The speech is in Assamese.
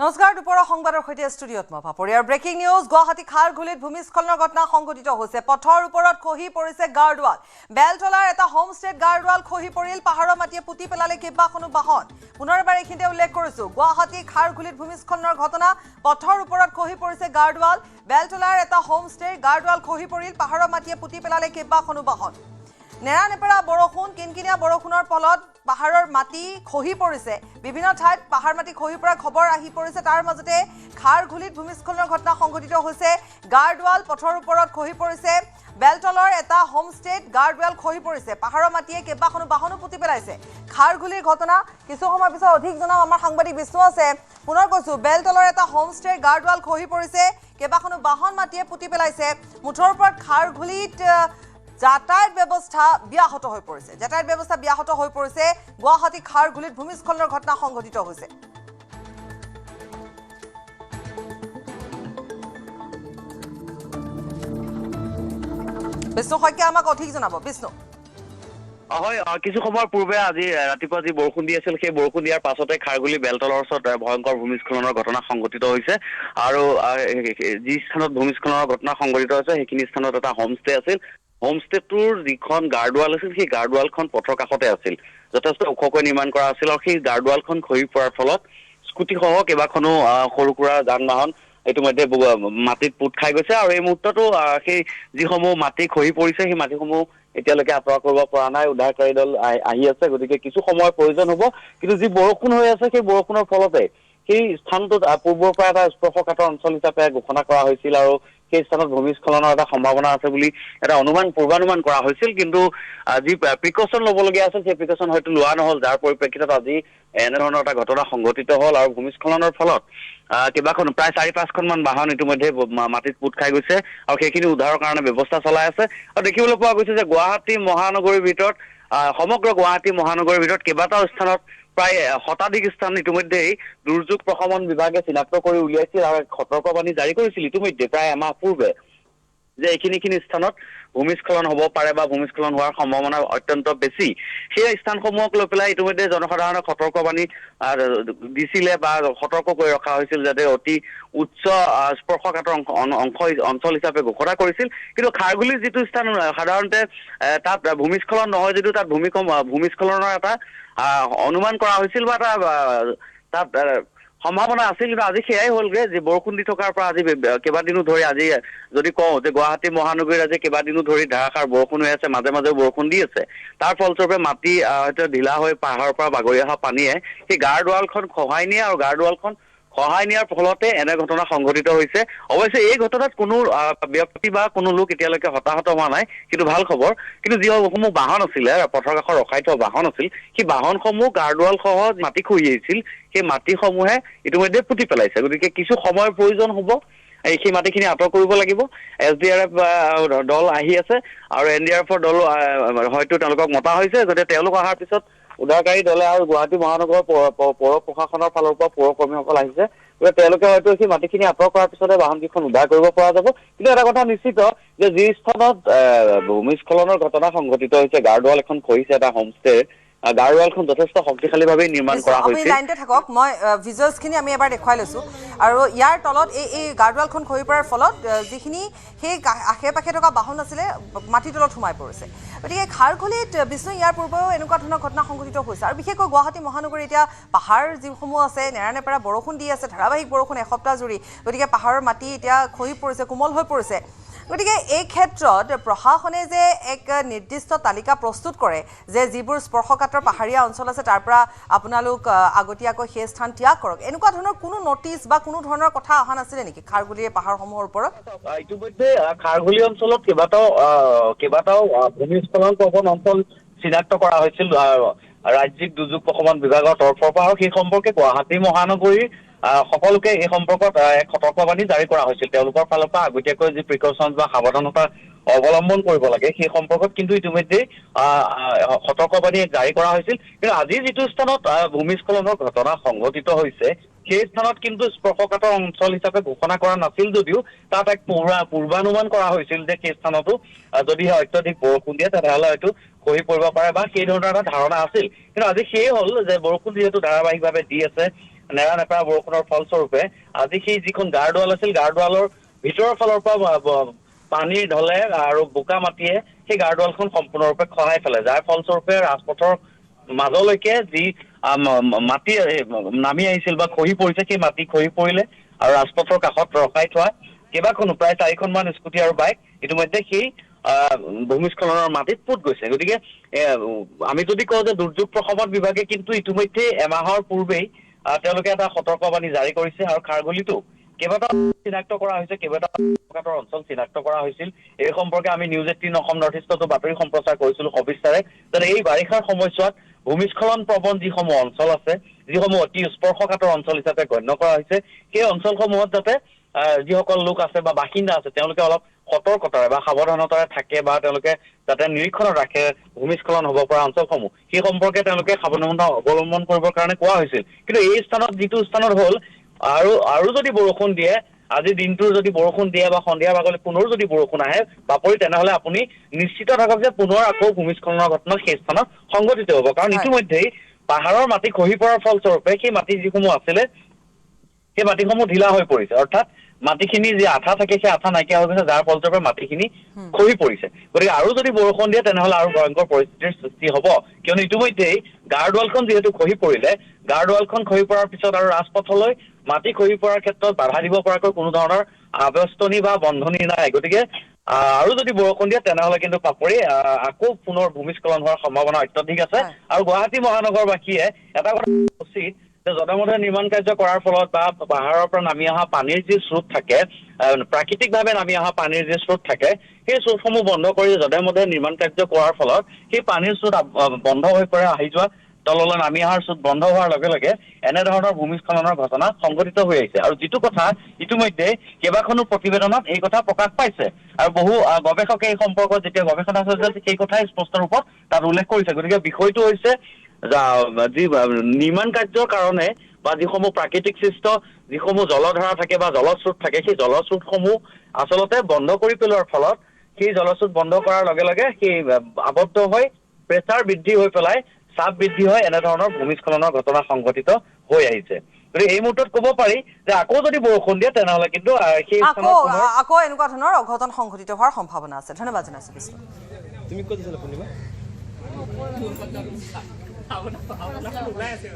নমস্কাৰ দুপৰৰ সংবাদৰ সৈতে ষ্টুডিঅ'ত মই ভাপৰিয়াৰ ব্ৰেকিং নিউজ গুৱাহাটী খাৰঘুলিত ভূমিস্খলনৰ ঘটনা সংঘটিত হৈছে পথৰ ওপৰত খহি পৰিছে গাৰ্ডৱাল বেলতলাৰ এটা হোমষ্টেত গাৰ্ডৱাল খহি পৰিল পাহাৰৰ মাটিয়ে পুতি পেলালে কেইবাখনো বাহন পুনৰবাৰ এইখিনিতে উল্লেখ কৰিছো গুৱাহাটী খাৰঘুলিত ভূমিস্খলনৰ ঘটনা পথৰ ওপৰত খহি পৰিছে গাৰ্ডৱাল বেলতলাৰ এটা হোমষ্টেৰ গাৰ্ডৱাল খহি পৰিল পাহাৰৰ মাটিয়ে পুতি পেলালে কেইবাখনো বাহন নেৰানেপেৰা বৰষুণ কিনকিনীয়া বৰষুণৰ ফলত পাহাৰৰ মাটি খহি পৰিছে বিভিন্ন ঠাইত পাহাৰ মাটি খহি পৰাৰ খবৰ আহি পৰিছে তাৰ মাজতে খাৰঘুলিত ভূমিস্খলনৰ ঘটনা সংঘটিত হৈছে গাৰ্ডৱাল পথৰ ওপৰত খহি পৰিছে বেলতলৰ এটা হোমষ্টেত গাৰ্ডৱাল খহি পৰিছে পাহাৰৰ মাটিয়ে কেইবাখনো বাহনো পুতি পেলাইছে খাৰঘুলিৰ ঘটনা কিছু সময় পিছত অধিক জনাম আমাৰ সাংবাদিক বিষ্ণু আছে পুনৰ কৈছো বেলতলৰ এটা হোমষ্টেৰ গাৰ্ডৱাল খহি পৰিছে কেইবাখনো বাহন মাটিয়ে পুতি পেলাইছে মুঠৰ ওপৰত খাৰঘুলিত যাতায়াত ব্যৱস্থা ব্যাহত হৈ পৰিছে গুৱাহাটী খাৰঘুলিত ভূমিস্খলনৰ ঘটনা সংঘটিত হৈছে বিষ্ণু শইকীয়া আমাক অধিক জনাব বিষ্ণু হয় কিছু সময়ৰ পূৰ্বে আজি ৰাতিপুৱা যি বৰষুণ দি আছিল সেই বৰষুণ দিয়াৰ পাছতে খাৰঘুলি বেলতলৰ ওচৰত ভয়ংকৰ ভূমিস্খলনৰ ঘটনা সংঘটিত হৈছে আৰু যি স্থানত ভূমিস্খলনৰ ঘটনা সংঘটিত হৈছে সেইখিনি স্থানত এটা হোমষ্টে আছিল হোমষ্টেটোৰ যিখন গাৰ্ডৱাল আছিল সেই গাৰ্ডৱালখন পথৰ কাষতে আছিল যথেষ্ট ওখকৈ নিৰ্মাণ কৰা আছিল আৰু সেই গাৰ্ডৱালখন খহি পৰাৰ ফলত স্কুটিসহ কেইবাখনো সৰু সুৰা যান বাহন ইতিমধ্যে মাটিত পুত খাই গৈছে আৰু এই মুহূৰ্ততো সেই যিসমূহ মাটি খহি পৰিছে সেই মাটিসমূহ এতিয়ালৈকে আঁতৰা কৰিব পৰা নাই উদ্ধাৰকাৰী দল আহি আছে গতিকে কিছু সময়ৰ প্ৰয়োজন হ'ব কিন্তু যি বৰষুণ হৈ আছে সেই বৰষুণৰ ফলতে সেই স্থানটোত পূৰ্বৰ পৰা এটা স্পৰ্শকাতৰ অঞ্চল হিচাপে ঘোষণা কৰা হৈছিল আৰু সেই স্থানত ভূমিস্খলনৰ এটা সম্ভাৱনা আছে বুলি এটা পূৰ্বানুমান কৰা হৈছিল কিন্তু যি প্ৰিকশ্যন ল'বলগীয়া আছিল সেই প্ৰিকশ্যন হয়তো লোৱা নহ'ল যাৰ পৰিপ্ৰেক্ষিতত আজি এনেধৰণৰ এটা ঘটনা সংঘটিত হ'ল আৰু ভূমিস্খলনৰ ফলত কেইবাখনো প্ৰায় 4-5খনমান বাহন ইতিমধ্যে মাটিত পুত খাই গৈছে আৰু সেইখিনি উদ্ধাৰৰ কাৰণে ব্যৱস্থা চলাই আছে আৰু দেখিবলৈ পোৱা গৈছে যে গুৱাহাটী মহানগৰীৰ ভিতৰত সমগ্ৰ গুৱাহাটী মহানগৰীৰ ভিতৰত কেইবাটাও স্থানত প্ৰায় শতাধিক স্থান ইতিমধ্যেই দুৰ্যোগ প্ৰশমন বিভাগে চিনাক্ত কৰি উলিয়াইছিল আৰু সতৰ্কবাণী জাৰি কৰিছিল ইতিমধ্যে প্ৰায় এমাহ পূৰ্বে যে এইখিনি স্থানত ভূমিস্খলন হ'ব পাৰে বা ভূমিস্খলন হোৱাৰ সম্ভাৱনা অত্যন্ত বেছি সেই স্থানসমূহক লৈ পেলাই ইতিমধ্যে জনসাধাৰণক সতৰ্কবাণী দিছিলে বা সতৰ্ক কৰি ৰখা হৈছিল যাতে অতি উচ্চ স্পৰ্শকাতৰ অঞ্চল হিচাপে ঘোষণা কৰিছিল কিন্তু খাৰঘুলিৰ যিটো স্থান সাধাৰণতে তাত ভূমিস্খলন নহয় যদিও তাত ভূমিস্খলনৰ এটা অনুমান কৰা হৈছিল বা এটা তাত সম্ভাৱনা আছিল কিন্তু আজি সেয়াই হ'লগে যে বৰষুণ দি থকাৰ পৰা আজি কেইবাদিনো ধৰি আজি যদি কওঁ যে গুৱাহাটী মহানগৰীত আজি কেইবাদিনো ধৰি ধাৰাসাৰ বৰষুণ হৈ আছে মাজে মাজে বৰষুণ দি আছে তাৰ ফলস্বৰূপে মাটি হয়তো ঢিলা হৈ পাহাৰৰ পৰা বাগৰি অহা পানীয়ে সেই গাৰ্ডৱালখন খহাই নিয়ে আৰু গাৰ্ডৱালখন খহাই নিয়াৰ ফলতে এনে ঘটনা সংঘটিত হৈছে অৱশ্যে এই ঘটনাত কোনো ব্যক্তি বা কোনো লোক এতিয়ালৈকে হতাহত হোৱা নাই কিন্তু ভাল খবৰ কিন্তু যিসমূহ বাহন আছিলে পথৰ কাষত ৰখাই থোৱা বাহন আছিল সেই বাহনসমূহ গাৰ্ডৱাল সহ মাটি খহি আহিছিল সেই মাটিসমূহে ইতিমধ্যে পুতি পেলাইছে গতিকে কিছু সময়ৰ প্ৰয়োজন হ'ব সেই মাটিখিনি আঁতৰ কৰিব লাগিব SDRF দল আহি আছে আৰু NDRFৰ দল হয়তো তেওঁলোকক মতা হৈছে গতিকে তেওঁলোক অহাৰ পিছত উদ্ধাৰকাৰী দলে আৰু গুৱাহাটী মহানগৰ পৌৰ প্ৰশাসনৰ ফালৰ পৰা পৌৰ কৰ্মীসকল আহিছে গতিকে তেওঁলোকে হয়তো সেই মাটিখিনি আঁতৰ কৰাৰ পিছতে বাহনকেইখন উদ্ধাৰ কৰিব পৰা যাব কিন্তু এটা কথা নিশ্চিত যে যি স্থানত ভূমিস্খলনৰ ঘটনা সংঘটিত হৈছে গাৰ্ডৱাল এখন খহিছে এটা হোমষ্টে গাৰ্ডৱালখন যথেষ্ট শক্তিশালীভাৱে নিৰ্মাণ কৰা হৈছে আপুনি লাইনতে থাকক মই ভিজুৱেলছখিনি আমি এবাৰ দেখুৱাই লৈছোঁ আৰু ইয়াৰ তলত এই গাৰ্ডৱালখন খহি পৰাৰ ফলত যিখিনি সেই আশে পাশে থকা বাহন আছিলে মাটিৰ তলত সোমাই পৰিছে গতিকে খাৰঘুলিত বিষ্ণু ইয়াৰ পূৰ্বেও এনেকুৱা ধৰণৰ ঘটনা সংঘটিত হৈছে আৰু বিশেষকৈ গুৱাহাটী মহানগৰী এতিয়া পাহাৰ যিসমূহ আছে নেৰানেপেৰা বৰষুণ দি আছে ধাৰাবাহিক বৰষুণ এসপ্তাহ জুৰি গতিকে পাহাৰৰ মাটি এতিয়া খহি পৰিছে কোমল হৈ পৰিছে গতিকে এই ক্ষেত্ৰত প্ৰশাসনে যে এক নিৰ্দিষ্ট তালিকা প্ৰস্তুত কৰে যে যিবোৰ স্পৰ্শকাতৰ পাহাৰীয়া অঞ্চল আছে তাৰ পৰা আপোনালোক আগতীয়াকৈ সেই স্থান ত্যাগ কৰক এনেকুৱা ধৰণৰ কোনো নটিচ বা কোনো ধৰণৰ কথা অহা নাছিলে নেকি খাৰঘুলিৰ পাহাৰসমূহৰ ওপৰত ইতিমধ্যে খাৰঘুলি অঞ্চলত কেইবাটাও ভূমিস্খলন প্ৰৱণ অঞ্চল চিনাক্ত কৰা হৈছিল ৰাজ্যিক দুৰ্যোগ প্ৰশমন বিভাগৰ তৰফৰ পৰা আৰু সেই সম্পৰ্কে গুৱাহাটী মহানগৰীৰ সকলোকে এই সম্পৰ্কত এক সতৰ্কবাণী জাৰি কৰা হৈছিল তেওঁলোকৰ ফালৰ পৰা আগতীয়াকৈ যি প্ৰিকশ্যন বা সাৱধানতা অৱলম্বন কৰিব লাগে সেই সম্পৰ্কত কিন্তু ইতিমধ্যে সতৰ্কবাণী জাৰি কৰা হৈছিল কিন্তু আজি যিটো স্থানত ভূমিস্খলনৰ ঘটনা সংঘটিত হৈছে সেই স্থানত কিন্তু স্পৰ্শকাতৰ অঞ্চল হিচাপে ঘোষণা কৰা নাছিল যদিও তাত এক পূৰ্বানুমান কৰা হৈছিল যে সেই স্থানতো যদি অত্যধিক বৰষুণ দিয়ে তেতিয়াহ'লে হয়তো খহি পৰিব পাৰে বা সেই ধৰণৰ এটা ধাৰণা আছিল কিন্তু আজি সেয়ে হ'ল যে বৰষুণ যিহেতু ধাৰাবাহিকভাৱে দি আছে নেৰানেপেৰা বৰষুণৰ ফলস্বৰূপে আজি সেই যিখন গাৰ্ডৱাল আছিল গাৰ্ডৱালৰ ভিতৰৰ ফালৰ পৰা পানীৰ ঢলে আৰু বোকা মাটিয়ে সেই গাৰ্ডৱালখন সম্পূৰ্ণৰূপে খহাই পেলাই যাৰ ফলস্বৰূপে ৰাজপথৰ মাজলৈকে যি মাটি নামি আহিছিল বা খহি পৰিছে সেই মাটি খহি পৰিলে আৰু ৰাজপথৰ কাষত ৰখাই থোৱা কেইবাখনো প্ৰায় 4খনমান স্কুটি আৰু বাইক ইতিমধ্যে সেই ভূমিস্খলনৰ মাটিত পুত গৈছে গতিকে আমি যদি কওঁ যে দুৰ্যোগ প্ৰশমন বিভাগে কিন্তু ইতিমধ্যে এমাহৰ পূৰ্বেই তেওঁলোকে এটা সতৰ্কবাণী জাৰি কৰিছে আৰু খাৰঘুলিতো কেইবাটাও চিনাক্ত কৰা হৈছে কেইবাটাও অঞ্চল চিনাক্ত কৰা হৈছিল এই সম্পৰ্কে আমি নিউজ 18 অসম নৰ্থ ইষ্টতো বাতৰি সম্প্ৰচাৰ কৰিছিলো সবিস্তাৰে যে এই বাৰিষাৰ সময়ছোৱাত ভূমিস্খলন প্ৰবণ যিসমূহ অঞ্চল আছে যিসমূহ অতি স্পৰ্শকাতৰ অঞ্চল হিচাপে গণ্য কৰা হৈছে সেই অঞ্চলসমূহত যাতে যিসকল লোক আছে বা বাসিন্দা আছে তেওঁলোকে অলপ সতৰ্কতাৰে বা সাৱধানতাৰে থাকে বা তেওঁলোকে যাতে নিৰীক্ষণত ৰাখে ভূমিস্খলন হ'ব পৰা অঞ্চলসমূহ সেই সম্পৰ্কে তেওঁলোকে সাৱধানতা অৱলম্বন কৰিবৰ কাৰণে কোৱা হৈছিল কিন্তু এই স্থানত যিটো স্থানত হ'ল আৰু যদি বৰষুণ দিয়ে আজি দিনটোৰ যদি বৰষুণ দিয়ে বা সন্ধিয়া ভাগলৈ পুনৰ যদি বৰষুণ আহে বাপৰি তেনেহলে আপুনি নিশ্চিত থাকক যে পুনৰ আকৌ ভূমিস্খলনৰ ঘটনা সেই স্থানত সংঘটিত হ'ব কাৰণ ইতিমধ্যেই পাহাৰৰ মাটি খহি পৰাৰ ফলস্বৰূপে সেই মাটি যিসমূহ আছিলে সেই মাটিসমূহ ঢিলা হৈ পৰিছে অৰ্থাৎ মাটিখিনি যি আঠা থাকে সেই আঠা নাইকিয়া হৈ গৈছে যাৰ ফলস্বৰূপে মাটিখিনি খহি পৰিছে গতিকে আৰু যদি বৰষুণ দিয়ে তেনেহলে আৰু ভয়ংকৰ পৰিস্থিতিৰ সৃষ্টি হ'ব কিয়নো ইতিমধ্যেই গাৰ্ডৱালখন যিহেতু খহি পৰিলে গাৰ্ডৱালখন খহি পৰাৰ পিছত আৰু ৰাজপথলৈ মাটি খহি পৰাৰ ক্ষেত্ৰত বাধা দিব পৰাকৈ কোনো ধৰণৰ আৱস্তনি বা বন্ধনী নাই গতিকে আৰু যদি বৰষুণ দিয়ে তেনেহলে কিন্তু পাপৰি আকৌ পুনৰ ভূমিস্খলন হোৱাৰ সম্ভাৱনা অত্যধিক আছে আৰু গুৱাহাটী মহানগৰবাসীয়ে এটা কথা উচিত যে জনমতে নিৰ্মাণ কাৰ্য কৰাৰ ফলত বা পাহাৰৰ পৰা নামি অহা পানীৰ যি স্ৰোত থাকে প্ৰাকৃতিকভাৱে নামি অহা পানীৰ যি স্ৰোত থাকে সেই স্ৰোতসমূহ বন্ধ কৰি জনমতে নিৰ্মাণ কাৰ্য কৰাৰ ফলত সেই পানীৰ স্ৰোত বন্ধ হৈ পৰে আহি যোৱা তললৈ নামি অহাৰ স্ৰোত বন্ধ হোৱাৰ লগে লগে এনেধৰণৰ ভূমিস্খলনৰ ঘটনা সংঘটিত হৈ আহিছে আৰু যিটো কথা ইতিমধ্যে কেইবাখনো প্ৰতিবেদনত এই কথা প্ৰকাশ পাইছে আৰু বহু গৱেষকে এই সম্পৰ্কত যেতিয়া গৱেষণা চলিছে সেই কথাই স্পষ্ট ৰূপত তাত উল্লেখ কৰিছে গতিকে বিষয়টো হৈছে যি নিৰ্মাণ কাৰ্যৰ কাৰণে বা যিসমূহ প্ৰাকৃতিক সৃষ্ট যিসমূহ জলধাৰা থাকে বা জলস্ৰোত থাকে সেই জলস্ৰোতসমূহ আচলতে বন্ধ কৰি পেলোৱাৰ ফলত সেই জলস্ৰোত বন্ধ কৰাৰ লগে লগে সেই আবদ্ধ হৈ প্ৰেছাৰ বৃদ্ধি হৈ পেলাই চাপ বৃদ্ধি হয় এনেধৰণৰ ভূমিস্খলনৰ ঘটনা সংঘটিত হৈ আহিছে গতিকে এই মুহূৰ্তত ক'ব পাৰি যে আকৌ যদি বৰষুণ দিয়ে তেনেহলে কিন্তু সেই আকৌ এনেকুৱা ধৰণৰ অঘটন সংঘটিত হোৱাৰ সম্ভাৱনা আছে ধন্যবাদ জনাইছো বিষ্ণু তুমি ক'ত আছিলা পূৰ্ণিমা ওলাই আছে